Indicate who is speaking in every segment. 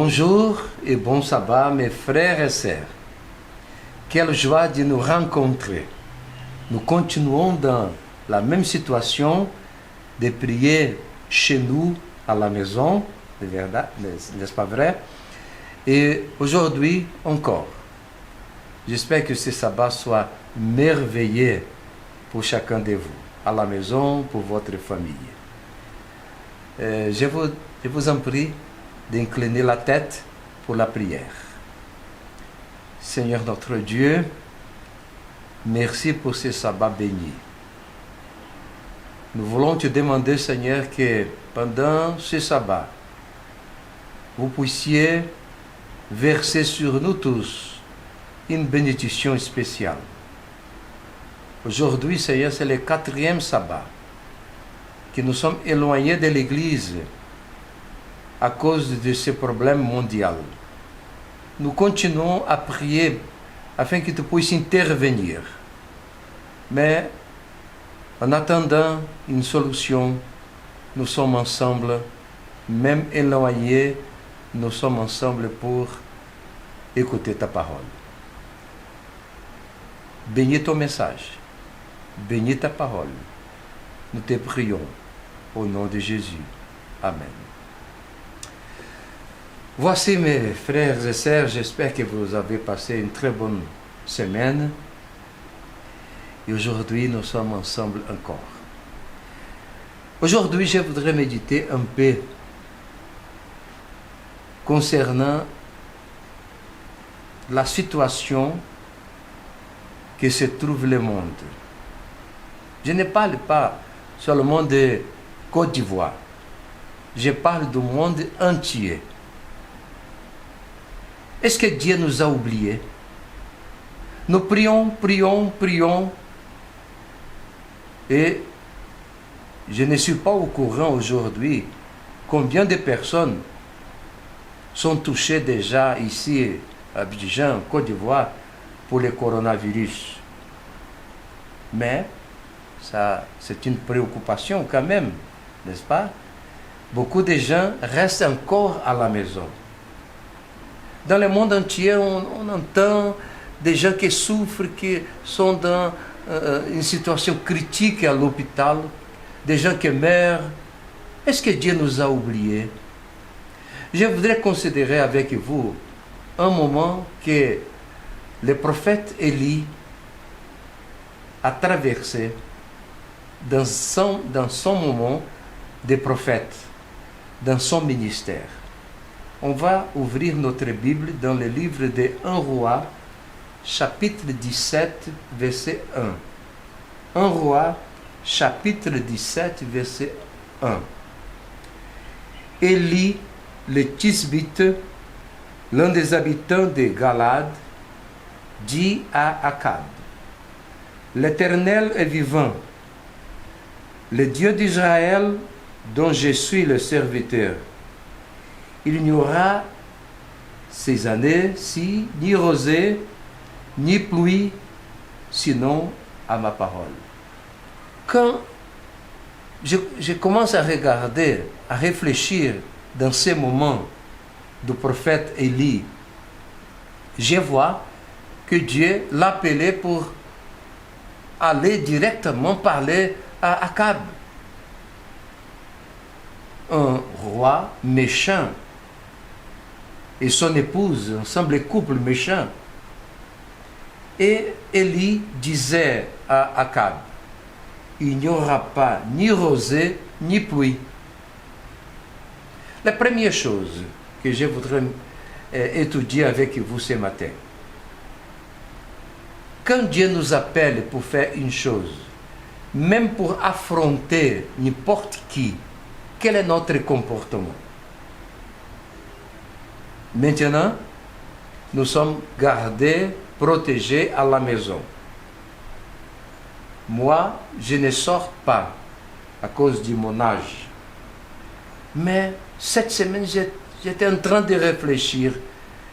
Speaker 1: Bonjour et bon sabbat mes frères et sœurs. Quelle joie de nous rencontrer. Nous continuons dans la même situation de prier chez nous à la maison, n'est-ce pas vrai? Et aujourd'hui encore, j'espère que ce sabbat soit merveilleux pour chacun de vous, à la maison, pour votre famille. Je vous en prie d'incliner la tête pour la prière. Seigneur notre Dieu, merci pour ce sabbat béni. Nous voulons te demander, Seigneur, que pendant ce sabbat, vous puissiez verser sur nous tous une bénédiction spéciale. Aujourd'hui, Seigneur, c'est le 4e sabbat que nous sommes éloignés de l'Église à cause de ce problème mondial. Nous continuons à prier afin que tu puisses intervenir. Mais en attendant une solution, nous sommes ensemble, même éloignés, nous sommes ensemble pour écouter ta parole. Bénis ton message, bénis ta parole. Nous te prions au nom de Jésus. Amen. Voici mes frères et sœurs, j'espère que vous avez passé une très bonne semaine. Et aujourd'hui, nous sommes ensemble encore. Aujourd'hui, je voudrais méditer un peu concernant la situation que se trouve le monde. Je ne parle pas seulement de Côte d'Ivoire. Je parle du monde entier. Est-ce que Dieu nous a oubliés? Nous prions, et je ne suis pas au courant aujourd'hui combien de personnes sont touchées déjà ici à Abidjan, Côte d'Ivoire, pour le coronavirus. Mais ça, c'est une préoccupation quand même, n'est-ce pas? Beaucoup de gens restent encore à la maison. Dans le monde entier, on entend des gens qui souffrent, qui sont dans une situation critique à l'hôpital, des gens qui meurent. Est-ce que Dieu nous a oubliés? Je voudrais considérer avec vous un moment que le prophète Élie a traversé dans son moment de prophète, dans son ministère. On va ouvrir notre Bible dans le livre de 1 Roi, chapitre 17, verset 1. 1 Roi, chapitre 17, verset 1. Élie, le Tisbite, l'un des habitants de Galade, dit à Akab: L'Éternel est vivant, le Dieu d'Israël, dont je suis le serviteur. Il n'y aura ces années-ci ni rosée, ni pluie, sinon à ma parole. Quand je commence à regarder, à réfléchir dans ces moments du prophète Élie, je vois que Dieu l'appelait pour aller directement parler à Akab, un roi méchant, et son épouse, semblait couple méchant. Et Élie disait à Akab: il n'y aura pas ni rosée ni pluie. La première chose que je voudrais étudier avec vous ce matin, quand Dieu nous appelle pour faire une chose, même pour affronter n'importe qui, quel est notre comportement? Maintenant, nous sommes gardés, protégés à la maison. Moi, je ne sors pas à cause de mon âge. Mais cette semaine, j'étais en train de réfléchir.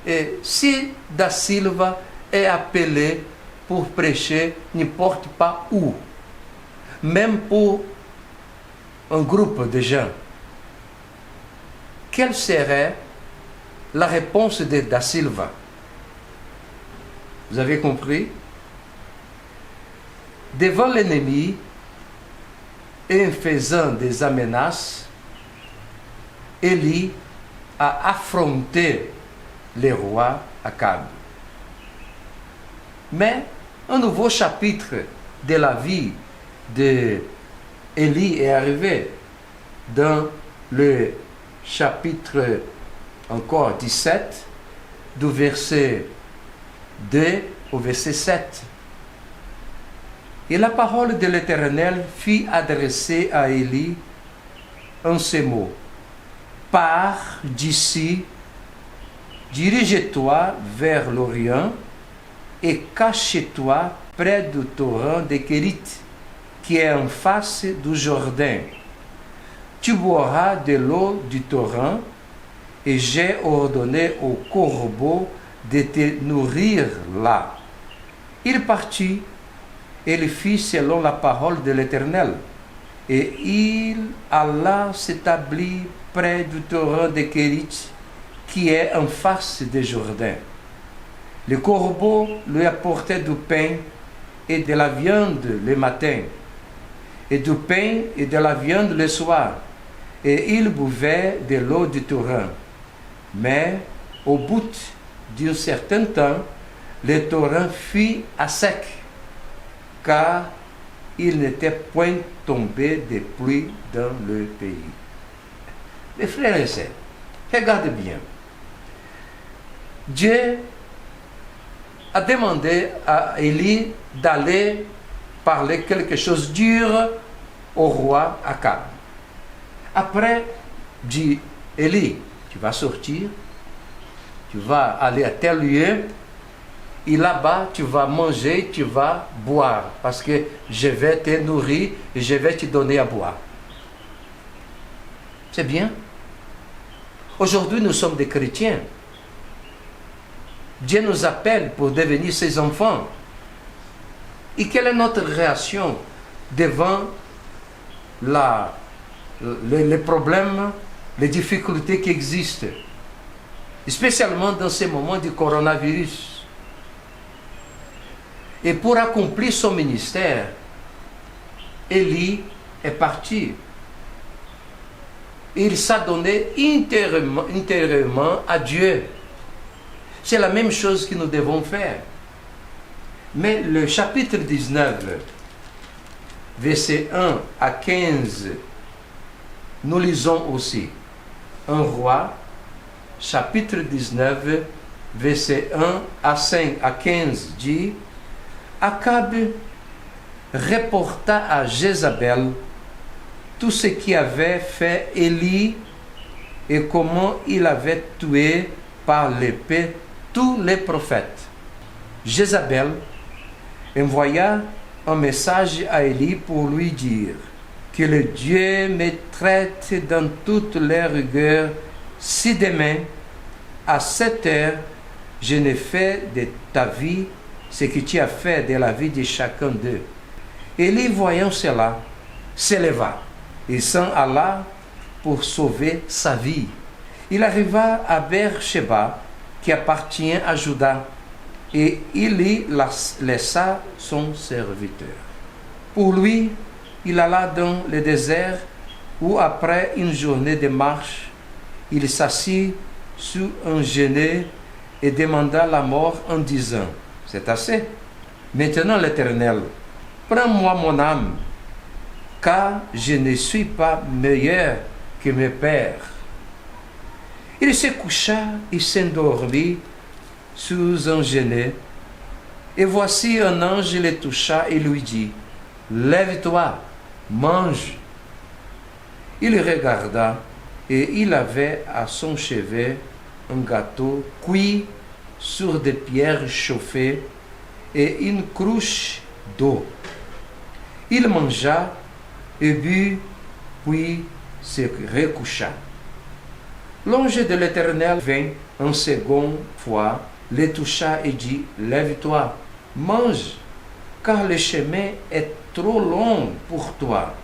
Speaker 1: Et si Da Silva est appelé pour prêcher n'importe pas où, même pour un groupe de gens, quelle serait la réponse de Da Silva. Vous avez compris? Devant l'ennemi et en faisant des menaces, Élie a affronté le roi Akab. Mais un nouveau chapitre de la vie d'Élie est arrivé dans le chapitre encore 17, du verset 2 au verset 7. Et la parole de l'Éternel fut adressée à Élie en ces mots. Pars d'ici, dirige-toi vers l'Orient et cache-toi près du torrent de Kérit, qui est en face du Jourdain. Tu boiras de l'eau du torrent, et j'ai ordonné aux corbeaux de te nourrir là. Il partit, et il fit selon la parole de l'Éternel. Et il alla s'établir près du torrent de Kérit, qui est en face du Jourdain. Les corbeaux lui apportaient du pain et de la viande le matin, et du pain et de la viande le soir, et il buvait de l'eau du torrent. Mais au bout d'un certain temps, le torrent fut à sec, car il n'était point tombé de pluie dans le pays. Mes frères et sœurs, regardez bien. Dieu a demandé à Élie d'aller parler quelque chose de dur au roi Akab. Après, dit Élie, tu vas sortir, tu vas aller à tel lieu, et là-bas, tu vas manger, tu vas boire, parce que je vais te nourrir et je vais te donner à boire. C'est bien. Aujourd'hui, nous sommes des chrétiens. Dieu nous appelle pour devenir ses enfants. Et quelle est notre réaction devant les problèmes, les difficultés qui existent, spécialement dans ces moments du coronavirus? Et pour accomplir son ministère, Élie est parti. Il s'est donné intérieurement à Dieu. C'est la même chose que nous devons faire. Mais le chapitre 19, verset 1 à 15, nous lisons aussi. Un roi, chapitre 19, verset 1 à 5 à 15 dit: Akab reporta à Jézabel tout ce qu'avait fait Élie et comment il avait tué par l'épée tous les prophètes. Jézabel envoya un message à Élie pour lui dire que le Dieu me traite dans toutes les rigueurs si demain, à cette heure, je ne fais de ta vie ce que tu as fait de la vie de chacun d'eux. Élie, voyant cela, s'éleva et s'en alla pour sauver sa vie. Il arriva à Beersheba, qui appartient à Juda, et il y laissa son serviteur. Pour lui, il alla dans le désert, où après une journée de marche, il s'assit sous un genêt et demanda la mort en disant: c'est assez. Maintenant, l'Éternel, prends-moi mon âme, car je ne suis pas meilleur que mes pères. Il se coucha et s'endormit sous un genêt, et voici un ange le toucha et lui dit: lève-toi, mange. Il regarda, et il avait à son chevet un gâteau cuit sur des pierres chauffées et une cruche d'eau. Il mangea et but, puis se recoucha. L'ange de l'Éternel vint une seconde fois, le toucha et dit: lève-toi, mange, car le chemin est trop long pour toi.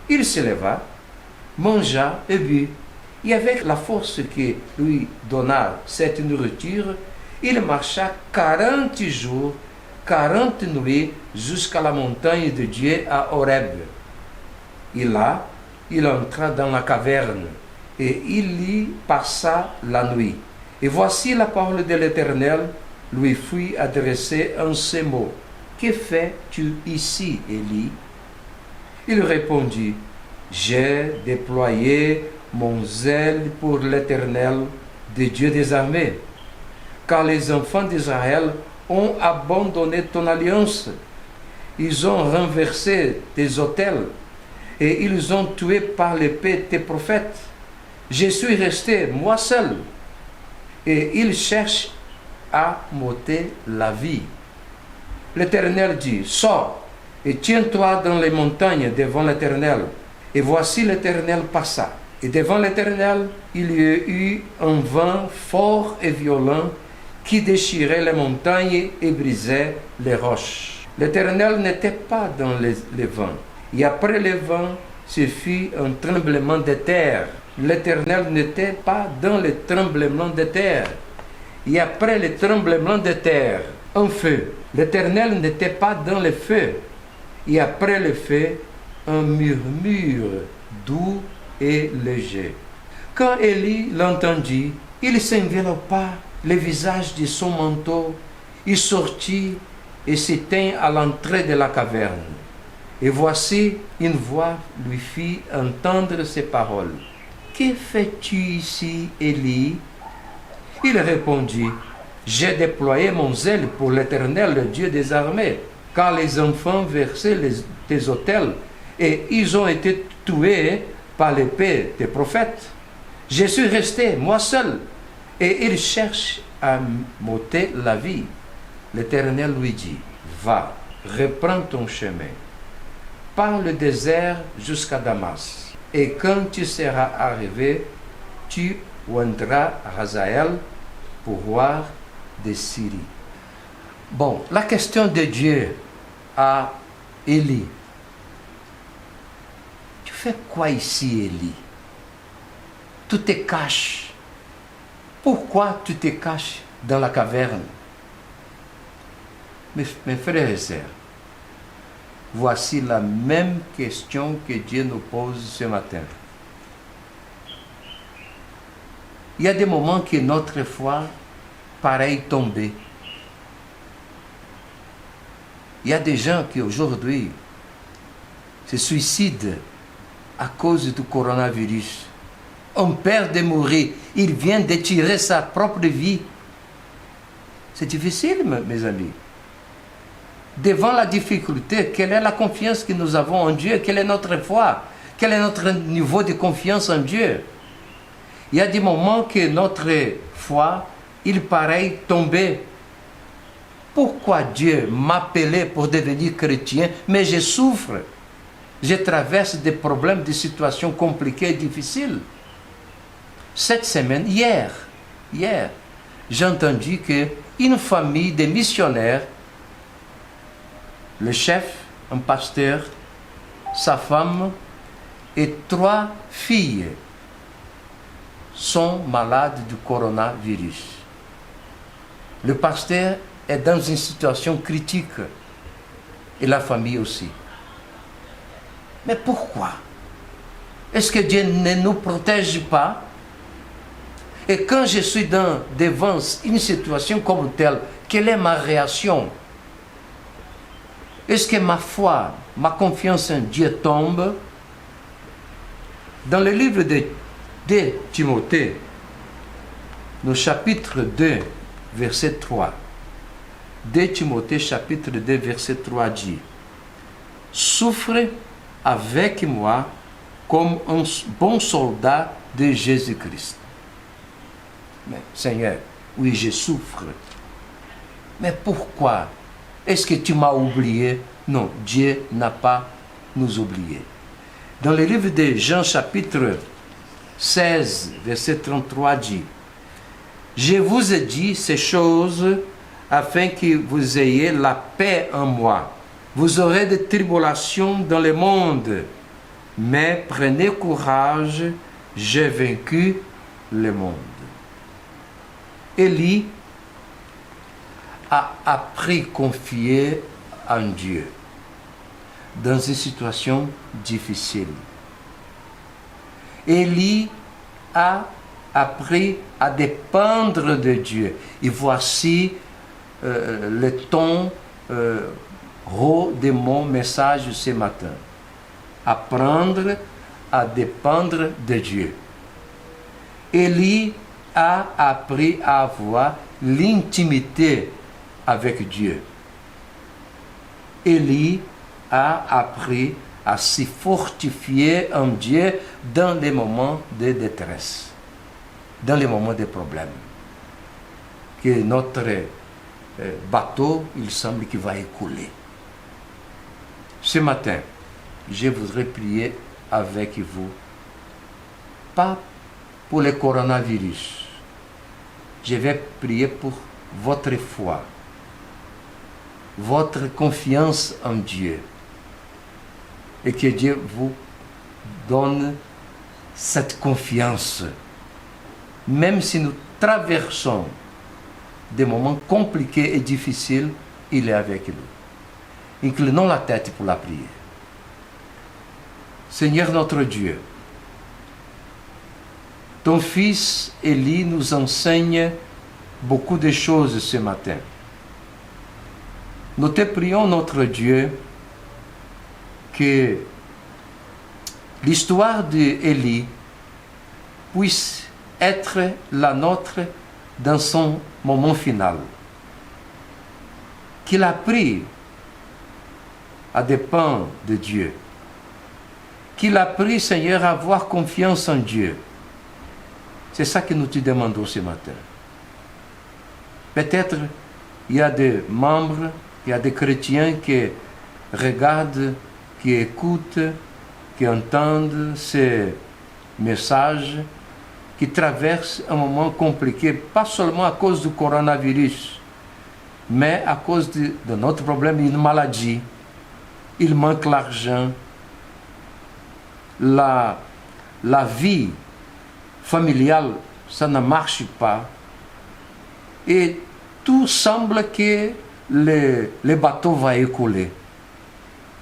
Speaker 1: Il se leva, mangea et but. Et avec la force que lui donna cette nourriture, il marcha 40 jours, 40 nuits jusqu'à la montagne de Dieu à Horeb. Et là, il entra dans la caverne et il y passa la nuit. Et voici la parole de l'Éternel lui fut adressée en ces mots. Que fais-tu ici, Élie? Il répondit, j'ai déployé mon zèle pour l'Éternel, de Dieu des armées, car les enfants d'Israël ont abandonné ton alliance. Ils ont renversé tes autels et ils ont tué par l'épée tes prophètes. Je suis resté, moi seul, et ils cherchent à m'ôter la vie. L'Éternel dit, sors et tiens-toi dans les montagnes devant l'Éternel. Et voici l'Éternel passa. Et devant l'Éternel, il y eut un vent fort et violent qui déchirait les montagnes et brisait les roches. L'Éternel n'était pas dans les vents. Et après le vent, ce fut un tremblement de terre. L'Éternel n'était pas dans le tremblement de terre. Et après le tremblement de terre, un feu. L'Éternel n'était pas dans le feu. Et après le feu, un murmure doux et léger. Quand Élie l'entendit, il s'enveloppa le visage de son manteau. Il sortit et s'éteint à l'entrée de la caverne. Et voici, une voix lui fit entendre ces paroles. Que fais-tu ici, Élie? Il répondit, j'ai déployé mon zèle pour l'Éternel, le Dieu des armées, car les enfants versaient tes autels et ils ont été tués par l'épée des prophètes. Je suis resté, moi seul, et ils cherchent à m'ôter la vie. L'Éternel lui dit, va, reprends ton chemin, par le désert jusqu'à Damas, et quand tu seras arrivé, tu viendras à Hazaël pour voir de Syrie. Bon, la question de Dieu à Élie. Tu fais quoi ici, Élie? Tu te caches. Pourquoi tu te caches dans la caverne? Mes frères et sœurs, voici la même question que Dieu nous pose ce matin. Il y a des moments que notre foi paraît tomber. Il y a des gens qui aujourd'hui se suicident à cause du coronavirus. On perd de mourir, il vient de tirer sa propre vie. C'est difficile, mes amis. Devant la difficulté, quelle est la confiance que nous avons en Dieu? Quelle est notre foi? Quel est notre niveau de confiance en Dieu? Il y a des moments que notre foi, il paraît tomber. Pourquoi Dieu m'appelait pour devenir chrétien, mais je souffre? Je traverse des problèmes, des situations compliquées et difficiles. Cette semaine, hier, j'ai entendu qu'une famille de missionnaires, le chef, un pasteur, sa femme et 3 filles sont malades du coronavirus. Le pasteur est dans une situation critique et la famille aussi. Mais pourquoi? Est-ce que Dieu ne nous protège pas? Et quand je suis devant une situation comme telle, quelle est ma réaction? Est-ce que ma foi, ma confiance en Dieu tombe? Dans le livre de Timothée, le chapitre 2, verset 3, 2 Timothée, chapitre 2, verset 3 dit, « Souffre avec moi comme un bon soldat de Jésus-Christ. » Mais Seigneur, oui, je souffre. Mais pourquoi? Est-ce que tu m'as oublié? Non, Dieu n'a pas nous oublié. Dans le livre de Jean, chapitre 16, verset 33 dit, « Je vous ai dit ces choses afin que vous ayez la paix en moi. Vous aurez des tribulations dans le monde, mais prenez courage, j'ai vaincu le monde. Élie a appris à confier en Dieu dans une situation difficile. Élie a appris à dépendre de Dieu. Et voici le ton haut de mon message ce matin. Apprendre à dépendre de Dieu. Élie a appris à avoir l'intimité avec Dieu. Élie a appris à se fortifier en Dieu dans les moments de détresse, dans les moments de problèmes. Que notre bateau, il semble qu'il va écouler. Ce matin, je voudrais prier avec vous, pas pour le coronavirus. Je vais prier pour votre foi, votre confiance en Dieu. Et que Dieu vous donne cette confiance. Même si nous traversons des moments compliqués et difficiles, il est avec nous. Inclinons la tête pour la prière. Seigneur notre Dieu, ton fils Élie nous enseigne beaucoup de choses ce matin. Nous te prions, notre Dieu, que l'histoire d'Élie puisse être la nôtre dans son moment final. Qu'il a appris à dépendre de Dieu. Qu'il a appris, Seigneur, à avoir confiance en Dieu. C'est ça que nous te demandons ce matin. Peut-être il y a des membres, il y a des chrétiens qui regardent, qui écoutent, qui entendent ces messages, qui traversent un moment compliqué, pas seulement à cause du coronavirus, mais à cause de notre problème, une maladie. Il manque l'argent, la vie familiale, ça ne marche pas. Et tout semble que le bateau va écouler.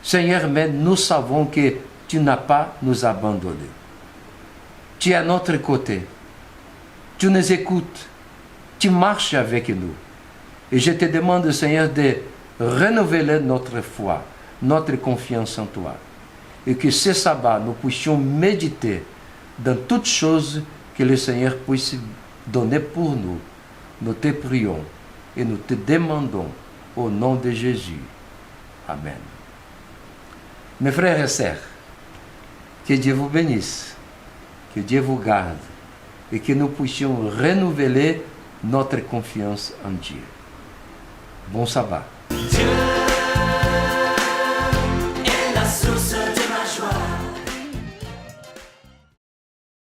Speaker 1: Seigneur, mais nous savons que tu n'as pas nous abandonné. Tu es à notre côté. Tu nous écoutes. Tu marches avec nous. Et je te demande, Seigneur, de renouveler notre foi, notre confiance en toi. Et que ce sabbat, nous puissions méditer dans toutes choses que le Seigneur puisse donner pour nous. Nous te prions et nous te demandons au nom de Jésus. Amen. Mes frères et sœurs, que Dieu vous bénisse, que Dieu vous garde et que nous puissions renouveler notre confiance en Dieu. Bon sabbat.